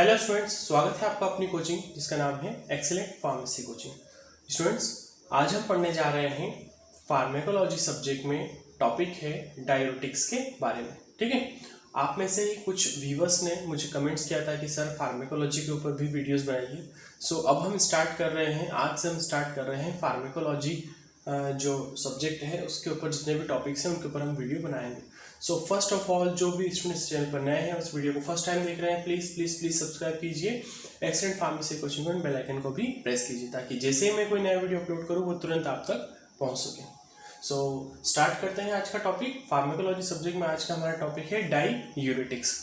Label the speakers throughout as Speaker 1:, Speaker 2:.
Speaker 1: Hello students, स्वागत है आपका अपनी कोचिंग जिसका नाम है एक्सीलेंट फार्मेसी कोचिंग। स्टूडेंट्स, आज हम पढ़ने जा रहे हैं फार्मेकोलॉजी सब्जेक्ट में टॉपिक है डायूरेटिक्स के बारे में। ठीक है, आप में से कुछ व्यूअर्स ने मुझे कमेंट्स किया था कि सर फार्मेकोलॉजी के ऊपर भी वीडियोस बनाइए। सो अब हम स्टार्ट कर रहे हैं, आज से हम स्टार्ट कर रहे हैं फार्मेकोलॉजी जो सब्जेक्ट है उसके ऊपर जितने भी टॉपिक्स हैं उनके ऊपर हम वीडियो बनाएंगे। सो फर्स्ट ऑफ ऑल, जो भी स्टूडेंट्स चैनल पर नए हैं उस वीडियो को फर्स्ट टाइम देख रहे हैं, प्लीज़ सब्सक्राइब कीजिए एक्सीलेंट फार्मेसी कोचिंग को, बेल आइकन को भी प्रेस कीजिए ताकि जैसे ही मैं कोई नया वीडियो अपलोड करूँ वो तुरंत आप तक पहुँच सके। सो स्टार्ट करते हैं आज का टॉपिक। फार्मेकोलॉजी सब्जेक्ट में आज का हमारा टॉपिक है डायूरेटिक्स।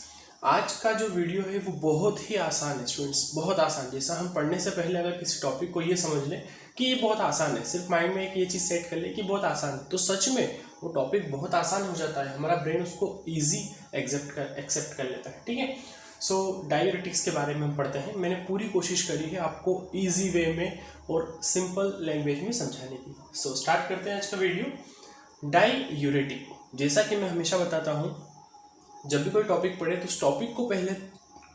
Speaker 1: आज का जो वीडियो है वो बहुत ही आसान है स्टूडेंट्स, बहुत आसान। जैसा हम पढ़ने से पहले अगर किसी टॉपिक को ये समझ लें कि ये बहुत आसान है, सिर्फ माइंड में एक ये चीज़ सेट कर ले कि बहुत आसान है, तो सच में वो टॉपिक बहुत आसान हो जाता है। हमारा ब्रेन उसको ईजी एक्सेप्ट कर लेता है। ठीक है, सो डायूरेटिक्स के बारे में हम पढ़ते हैं। मैंने पूरी कोशिश करी है आपको ईजी वे में और सिंपल लैंग्वेज में समझाने की। सो स्टार्ट करते हैं आज का वीडियो। डायूरेटिक, जैसा कि मैं हमेशा बताता हूँ, जब भी कोई टॉपिक पढ़े तो उस टॉपिक को पहले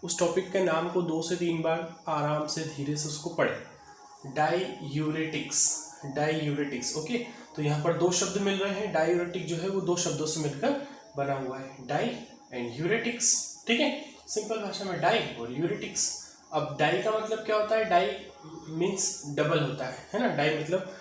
Speaker 1: उस टॉपिक के नाम को 2 से 3 बार आराम से धीरे से उसको पढ़े। Diuretics okay. तो यहाँ पर 2 शब्द मिल रहे हैं। डायूरेटिक जो है वो 2 शब्दों से मिलकर बना हुआ है, डाई एंड यूरेटिक्स। ठीक है, सिंपल भाषा में डाई और यूरेटिक्स। अब डाई का मतलब क्या होता है? डाई मीन्स डबल होता है ना। डाई मतलब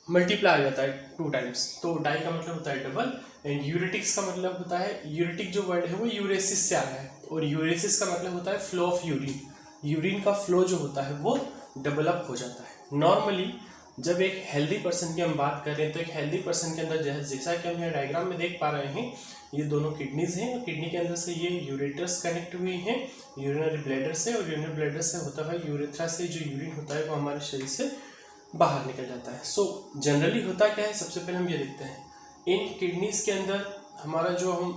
Speaker 1: मल्टीप्लाई हो जाता है 2 टाइम्स, तो डाई का मतलब होता है डबल। एंड यूरेटिक्स का मतलब होता है, यूरेटिक जो वर्ड है वो यूरेसिस से आया है और यूरेसिस का मतलब होता है फ्लो ऑफ यूरिन। यूरिन का फ्लो जो होता है वो डेवलप हो जाता है। नॉर्मली जब एक हेल्दी पर्सन की हम बात करें तो एक हेल्दी पर्सन के अंदर जैसा कि हम यहाँ डायग्राम में देख पा रहे हैं, ये दोनों किडनीज हैं और किडनी के अंदर से ये यूरेटर्स कनेक्ट हुई हैं यूरिनरी ब्लैडर से, और यूरिनरी ब्लैडर से होता है यूरेथ्रा से जो यूरिन होता है वो हमारे शरीर से बाहर निकल जाता है। सो जनरली होता क्या है, सबसे पहले हम ये देखते हैं इन किडनीज के अंदर हमारा जो हम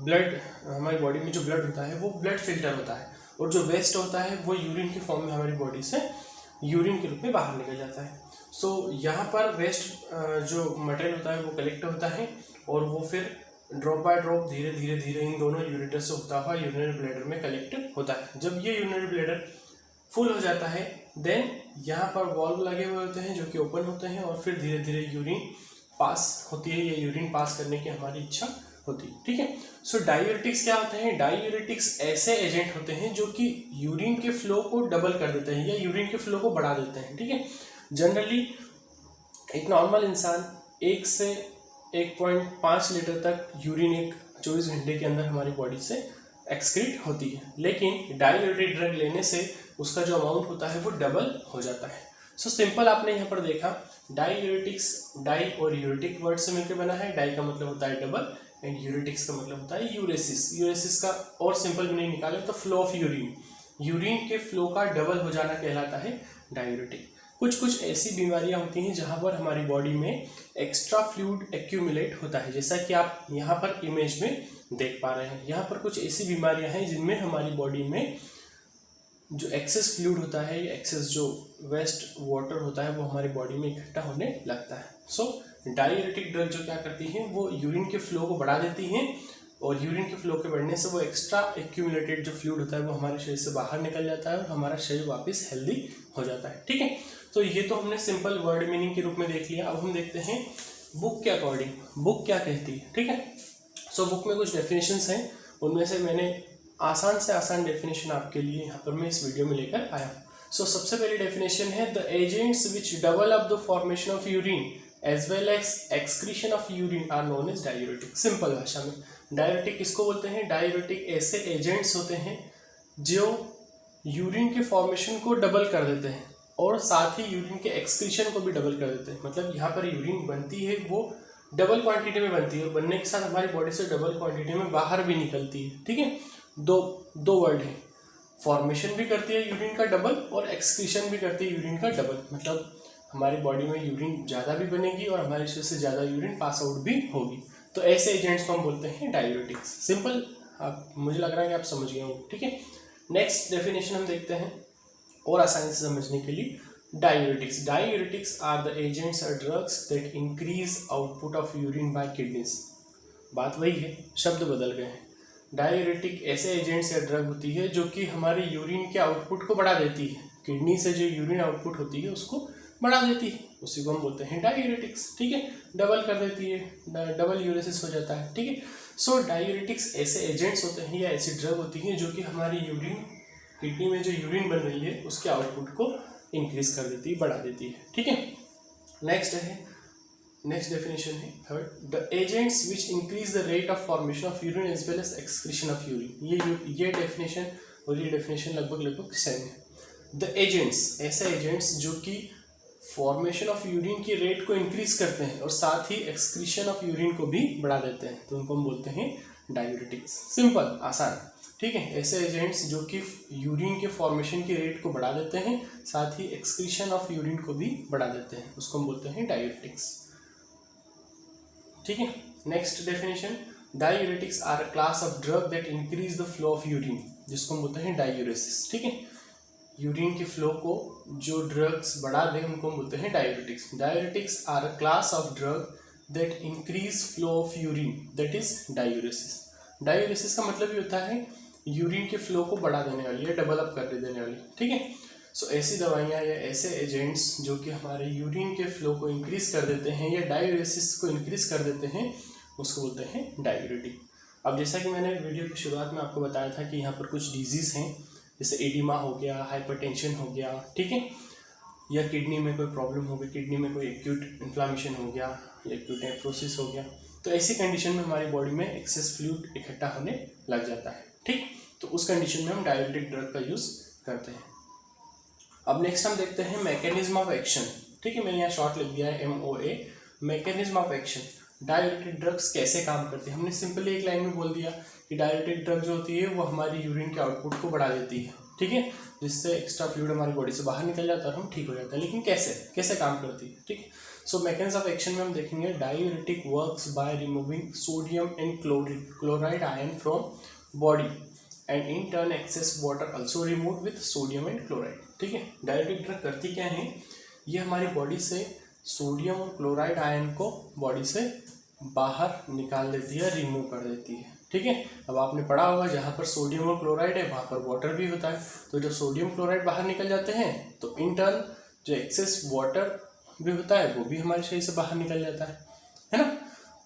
Speaker 1: ब्लड, हमारी बॉडी में जो ब्लड होता है वो ब्लड फिल्टर होता है, और जो वेस्ट होता है वो यूरिन के फॉर्म में हमारी बॉडी से यूरिन के रूप में बाहर निकल जाता है। सो यहाँ पर वेस्ट जो मटेरियल होता है वो कलेक्ट होता है और वो फिर ड्रॉप बाय ड्रॉप धीरे धीरे इन दोनों यूरेटर से होता हुआ यूरिनरी ब्लैडर में कलेक्ट होता है। जब ये यूरिनरी ब्लैडर फुल हो जाता है देन यहाँ पर वॉल्व लगे हुए होते हैं जो कि ओपन होते हैं और फिर धीरे धीरे यूरिन पास होती है, या यूरिन पास करने की हमारी इच्छा होती है। ठीक है, सो डायूरेटिक्स क्या होते हैं? डायूरेटिक्स ऐसे एजेंट होते हैं जो कि यूरिन के फ्लो को डबल कर देते हैं या यूरिन के फ्लो को बढ़ा देते हैं। ठीक है, जनरली एक नॉर्मल इंसान 1 से 1.5 लीटर तक यूरिन एक 24 घंटे के अंदर हमारी बॉडी से एक्सक्रीट होती है, लेकिन डायूरेटिक ड्रग लेने से उसका जो अमाउंट होता है वो डबल हो जाता है। सो सिंपल आपने यहाँ पर देखा, डायूरेटिक्स डाई और यूरेटिक वर्ड से मिलकर बना है। डाई का मतलब होता है डबल एंड यूरेटिक्स का मतलब होता है यूरेसिस। यूरेसिस का और सिंपल मीनिंग निकाले तो फ्लो ऑफ यूरिन, यूरिन के फ्लो का डबल हो जाना कहलाता है डायूरेटिक। कुछ ऐसी बीमारियां होती हैं जहां पर हमारी बॉडी में एक्स्ट्रा फ्लूइड एक्यूमुलेट होता है, जैसा कि आप यहाँ पर इमेज में देख पा रहे हैं। यहाँ पर कुछ ऐसी बीमारियां हैं जिनमें हमारी बॉडी में जो एक्सेस फ्लूइड होता है या एक्सेस जो वेस्ट वाटर होता है वो हमारी बॉडी में इकट्ठा होने लगता है। सो डायूरेटिक ड्रग जो क्या करती हैं वो यूरिन के फ्लो को बढ़ा देती हैं, और यूरिन के फ्लो के बढ़ने से वो एक्स्ट्रा एक्यूमुलेटेड जो फ्लूइड होता है वो हमारे शरीर से बाहर निकल जाता है और हमारा शरीर वापस हेल्दी हो जाता है। ठीक है, तो ये तो हमने सिंपल वर्ड मीनिंग के रूप में देख लिया। अब हम देखते हैं बुक के अकॉर्डिंग बुक क्या कहती है। ठीक है, सो बुक में कुछ डेफिनेशंस हैं, उनमें से मैंने आसान से आसान डेफिनेशन आपके लिए यहाँ पर मैं इस वीडियो में लेकर आया हूँ। सो सबसे पहली डेफिनेशन है, the agents which double up the formation of urine as well as excretion of urine are known as diuretic. Simple भाषा में डायूरेटिक किसको बोलते हैं? डायूरेटिक ऐसे एजेंट्स होते हैं जो यूरिन के फॉर्मेशन को डबल कर देते हैं और साथ ही यूरिन के एक्सक्रीशन को भी डबल कर देते हैं। मतलब यहाँ पर यूरिन बनती है वो डबल क्वांटिटी में बनती है और बनने के साथ हमारी बॉडी से डबल क्वांटिटी में बाहर भी निकलती है। ठीक है, दो वर्ड है, फॉर्मेशन भी करती है यूरिन का डबल और एक्सक्रीशन भी करती है यूरिन का डबल। मतलब हमारी बॉडी में यूरिन ज़्यादा भी बनेगी और हमारे शरीर से ज़्यादा यूरिन पास आउट भी होगी। तो ऐसे एजेंट्स को हम बोलते हैं डायूरेटिक्स। सिंपल, आप मुझे लग रहा है कि आप समझ गए होंगे। ठीक है, नेक्स्ट डेफिनेशन हम देखते हैं और आसानी से समझने के लिए। डायूरेटिक्स आर द एजेंट्स और drugs that increase output of urine by kidneys. बात वही है, शब्द बदल गए हैं। डायूरेटिक ऐसे एजेंट्स या ड्रग होती है जो कि हमारे यूरिन के आउटपुट को बढ़ा देती है, किडनी से जो यूरिन आउटपुट होती है उसको बढ़ा देती है, उसी को हम बोलते हैं डायूरेटिक्स। ठीक है, डबल कर देती है, डबल यूरेसिस हो जाता है। ठीक है, सो डायूरेटिक्स ऐसे एजेंट्स होते हैं या ऐसी ड्रग होती हैं जो कि हमारी यूरिन, किडनी में जो यूरिन बन रही है उसके आउटपुट को इंक्रीज कर देती है, बढ़ा देती है। ठीक है, नेक्स्ट डेफिनेशन है third, the agents which increase the rate of formation of urine as well as excretion of urine. ये डेफिनेशन और ये डेफिनेशन लगभग सेम है। द एजेंट्स ऐसे एजेंट्स जो कि फॉर्मेशन ऑफ यूरिन की रेट को इंक्रीज करते हैं और साथ ही एक्सक्रीशन ऑफ यूरिन को भी बढ़ा देते हैं, तो उनको हम बोलते हैं डायूरेटिक्स। सिंपल, आसान। ठीक है, ऐसे एजेंट्स जो कि यूरिन के फॉर्मेशन की रेट को बढ़ा देते हैं, साथ ही एक्सक्रीशन ऑफ यूरिन को भी बढ़ा देते हैं, उसको हम बोलते हैं डायूरेटिक्स। ठीक है, next definition, diuretics are a class of drug that increase the flow of urine, जिसको हम बोलते हैं डायूरेसिस। ठीक है, यूरिन के फ्लो को जो ड्रग्स बढ़ा दें उनको हम बोलते हैं diuretics. Diuretics are a class of drug that increase flow of urine, that is diuresis. Diuresis का मतलब ये होता है यूरिन के फ्लो को बढ़ा देने वाली या डबल अप कर देने वाली। ठीक है, सो ऐसी दवाइयाँ या ऐसे एजेंट्स जो कि हमारे यूरिन के फ्लो को इंक्रीज कर देते हैं या डायूरेसिस को इंक्रीज कर देते हैं, उसको बोलते हैं डायूरेटिक। अब जैसा कि मैंने वीडियो की शुरुआत में आपको बताया था कि यहाँ पर कुछ डिजीज़ हैं, जैसे एडिमा हो गया, हाइपरटेंशन हो गया, ठीक है, या किडनी में कोई प्रॉब्लम हो गई, किडनी में कोई एक्यूट इन्फ्लामेशन हो गया या एक्यूट नेफ्रोसिस हो गया, तो ऐसी कंडीशन में हमारी बॉडी में एक्सेस फ्लूइड इकट्ठा होने लग जाता है। ठीक, तो उस कंडीशन में हम डायूरेटिक ड्रग का यूज़ करते हैं। अब नेक्स्ट हम देखते हैं मैकेनिज्म ऑफ एक्शन। ठीक है, मैंने यहाँ शॉर्ट लिख दिया है MOA, mechanism of action. Diuretic drugs कैसे काम करती है, हमने सिंपली एक लाइन में बोल दिया कि डायूरेटिक ड्रग जो होती है वो हमारी यूरिन के आउटपुट को बढ़ा देती है। ठीक है, जिससे एक्स्ट्रा फ्लूइड हमारी बॉडी से बाहर निकल जाता है और हम ठीक हो जाते हैं। लेकिन कैसे काम करती है? ठीक है, सो मैकेनिज्म ऑफ एक्शन में हम देखेंगे diuretic works by removing sodium and chloride ion from body and in turn excess water also remove with sodium and chloride. ठीक है, डायूरेटिक ड्रग करती क्या है, ये हमारी बॉडी से सोडियम और क्लोराइड आयन को बॉडी से बाहर निकाल देती है, रिमूव कर देती है। ठीक है, अब आपने पढ़ा होगा जहाँ पर सोडियम और क्लोराइड है वहाँ पर वाटर भी होता है, तो जब सोडियम क्लोराइड बाहर निकल जाते हैं तो इन टर्न जो एक्सेस वाटर भी होता है वो भी हमारे शरीर से बाहर निकल जाता है ना,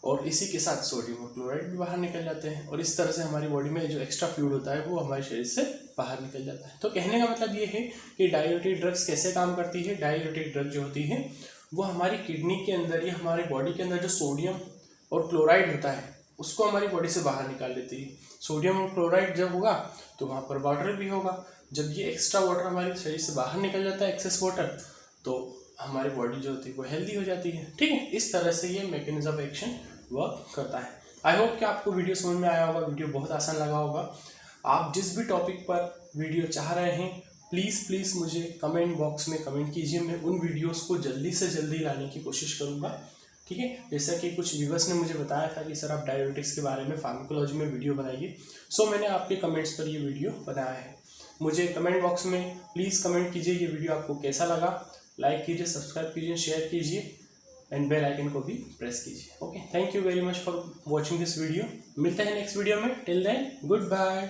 Speaker 1: और इसी के साथ सोडियम और क्लोराइड भी बाहर निकल जाते हैं, और इस तरह से हमारी बॉडी में जो एक्स्ट्रा फ्लूइड होता है वो हमारे शरीर से बाहर निकल जाता है। तो कहने का मतलब ये है कि डायूरेटिक ड्रग्स कैसे काम करती है। डायूरेटिक ड्रग जो होती है वो हमारी किडनी के अंदर या हमारी बॉडी के अंदर जो सोडियम और क्लोराइड होता है उसको हमारी बॉडी से बाहर निकाल देती है। सोडियम और क्लोराइड जब होगा तो वहाँ पर वाटर भी होगा, जब ये एक्स्ट्रा वाटर हमारे शरीर से बाहर निकल जाता है, एक्सेस वाटर, तो हमारी बॉडी जो होती है वो हेल्दी हो जाती है। ठीक है, इस तरह से ये मैकेनिज्म ऑफ एक्शन वर्क करता है। आई होप कि आपको वीडियो समझ में आया होगा, वीडियो बहुत आसान लगा होगा। आप जिस भी टॉपिक पर वीडियो चाह रहे हैं प्लीज़ मुझे कमेंट बॉक्स में कमेंट कीजिए, मैं उन वीडियोस को जल्दी से जल्दी लाने की कोशिश करूँगा। ठीक है, जैसा कि कुछ व्यूअर्स ने मुझे बताया था कि सर आप डायूरेटिक्स के बारे में फार्माकोलॉजी में वीडियो बनाइए, सो मैंने आपके कमेंट्स पर ये वीडियो बनाया है। मुझे कमेंट बॉक्स में प्लीज़ कमेंट कीजिए ये वीडियो आपको कैसा लगा, लाइक कीजिए, सब्सक्राइब कीजिए, शेयर कीजिए एंड बेल आइकन को भी प्रेस कीजिए। Okay, thank you very much for watching this video. मिलते हैं नेक्स्ट वीडियो में, टिल देन गुड बाय।